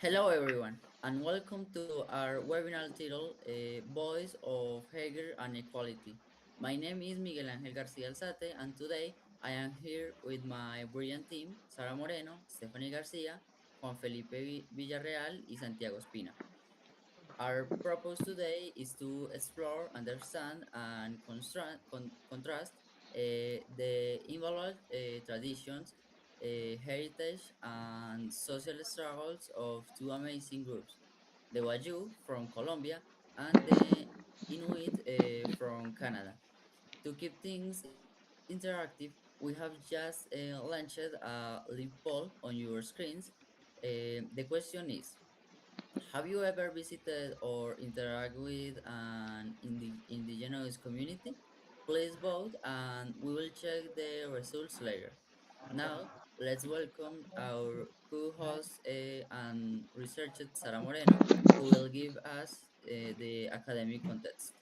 Hello, everyone, and welcome to our webinar titled Voice of Hager and Equality. My name is Miguel Ángel García Alzate, and today I am here with my brilliant team, Sara Moreno, Stephanie Garcia, Juan Felipe Villarreal, y Santiago Espina. Our purpose today is to explore, understand, and contrast the invaluable traditions, heritage, and social struggles of two amazing groups, the Wayuu from Colombia and the Inuit from Canada. To keep things interactive, we have just launched a live poll on your screens. The question is, have you ever visited or interacted with an indigenous community? Please vote and we will check the results later. Now, let's welcome our co-host and researcher Sara Moreno, who will give us the academic context.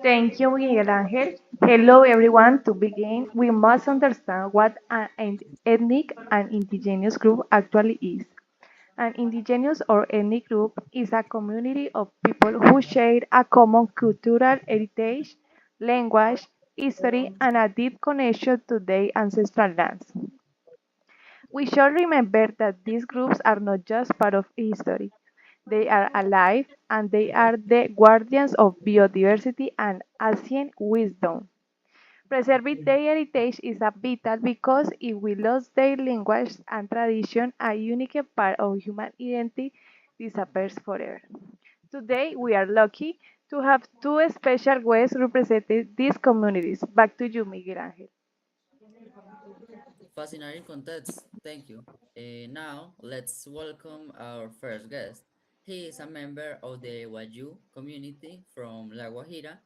Thank you, Miguel Angel. Hello, everyone. To begin, we must understand what an ethnic and indigenous group actually is. An indigenous or ethnic group is a community of people who share a common cultural heritage, language, history, and a deep connection to their ancestral lands. We should remember that these groups are not just part of history. They are alive and they are the guardians of biodiversity and ancient wisdom. Preserving their heritage is a vital because if we lose their language and tradition, a unique part of human identity disappears forever. Today, we are lucky to have two special guests representing these communities. Back to you, Miguel Angel. Fascinating context, thank you. Now, let's welcome our first guest. He is a member of the Wayuu community from La Guajira,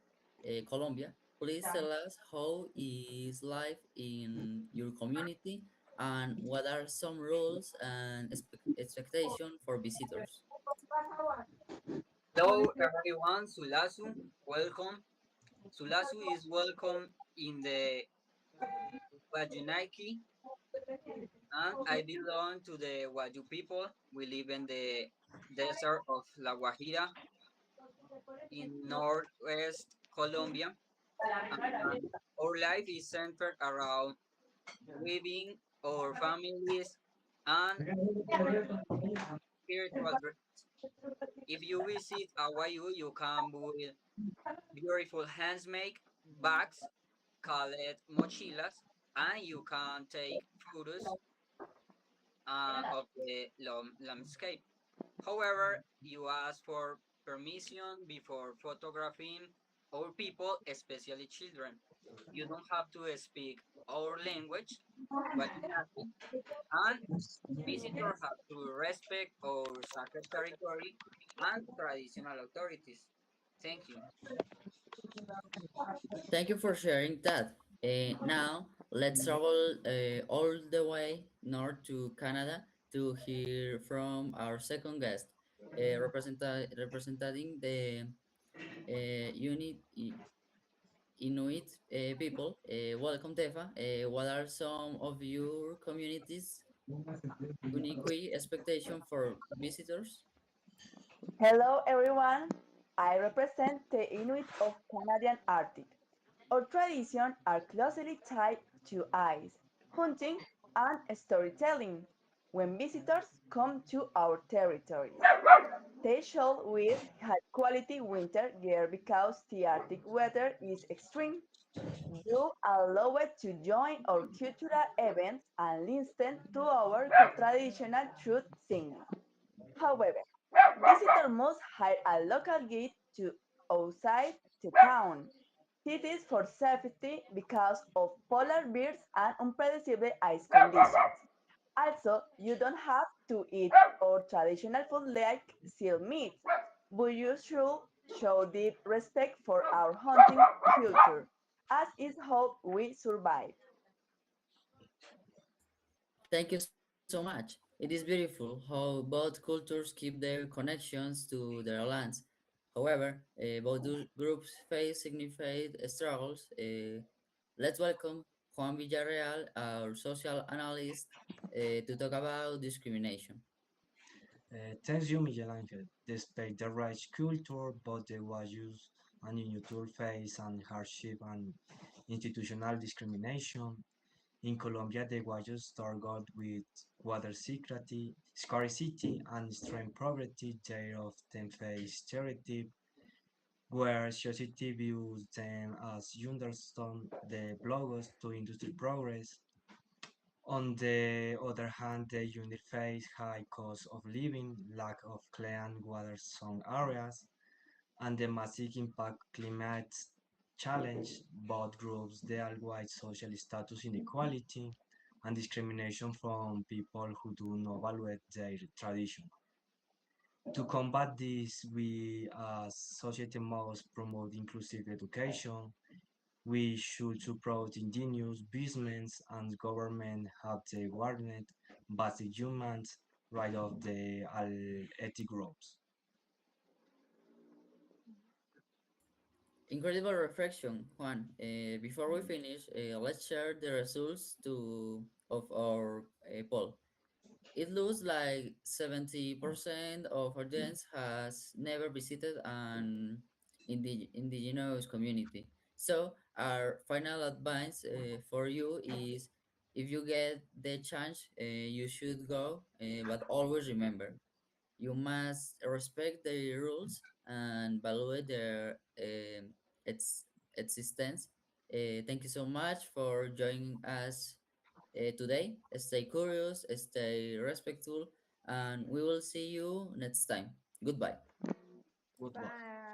Colombia. Please tell us how is life in your community and what are some rules and expectations for visitors. Hello everyone, Sulasu, welcome. Sulasu is welcome in the Wayunaiki and I belong to the Wayu people. We live in the desert of La Guajira in northwest Colombia. And our life is centered around weaving our families and spiritual dreams. If you visit Hawaii, you can buy beautiful handmade bags called mochilas, and you can take photos of the landscape. However, you ask for permission before photographing our people, especially children. You don't have to speak our language, what you have, and visitors have to respect our sacred territory and traditional authorities. Thank you. Thank you for sharing that. Now, let's travel all the way north to Canada to hear from our second guest, representing the Inuit people. Welcome, Tefa. What are some of your community's unique expectation for visitors? Hello everyone, I represent the Inuit of Canadian Arctic. Our traditions are closely tied to ice, hunting, and storytelling. When visitors come to our territory, they should wear high quality winter gear because the Arctic weather is extreme. You are allowed to join our cultural events and listen to our traditional truth signal. However, visitors must hire a local guide to outside the town. This is for safety because of polar bears and unpredictable ice conditions. Also, you don't have to eat our traditional food like seal meat, but you should show deep respect for our hunting culture, as is how we survive. Thank you so much. It is beautiful how both cultures keep their connections to their lands. However, both groups face significant struggles. Let's welcome Juan Villarreal, our social analyst, to talk about discrimination. Thanks you, Miguel Angel. Despite the rich culture, both the Wayus and Inutul face and hardship and institutional discrimination. In Colombia, the Wayus struggled with water scarcity, and extreme poverty. They often face stereotypes where society views them as understone the bloggers to industry progress. On the other hand, the unit face high cost of living, lack of clean water in some areas, and the massive impact climate challenge. Both groups deal with social status inequality and discrimination from people who do not value their tradition. To combat this, we as society must promote inclusive education. We should support indigenous business and government have the guarded basic human right of the all ethnic groups. Incredible reflection, Juan. Before we finish, let's share the results of our poll. It looks like 70% of audience has never visited an indigenous community. So our final advice for you is if you get the chance, you should go, but always remember, you must respect the rules and value their existence. Thank you so much for joining us today. Stay curious, stay respectful, and we will see you next time. Goodbye. Goodbye. Bye.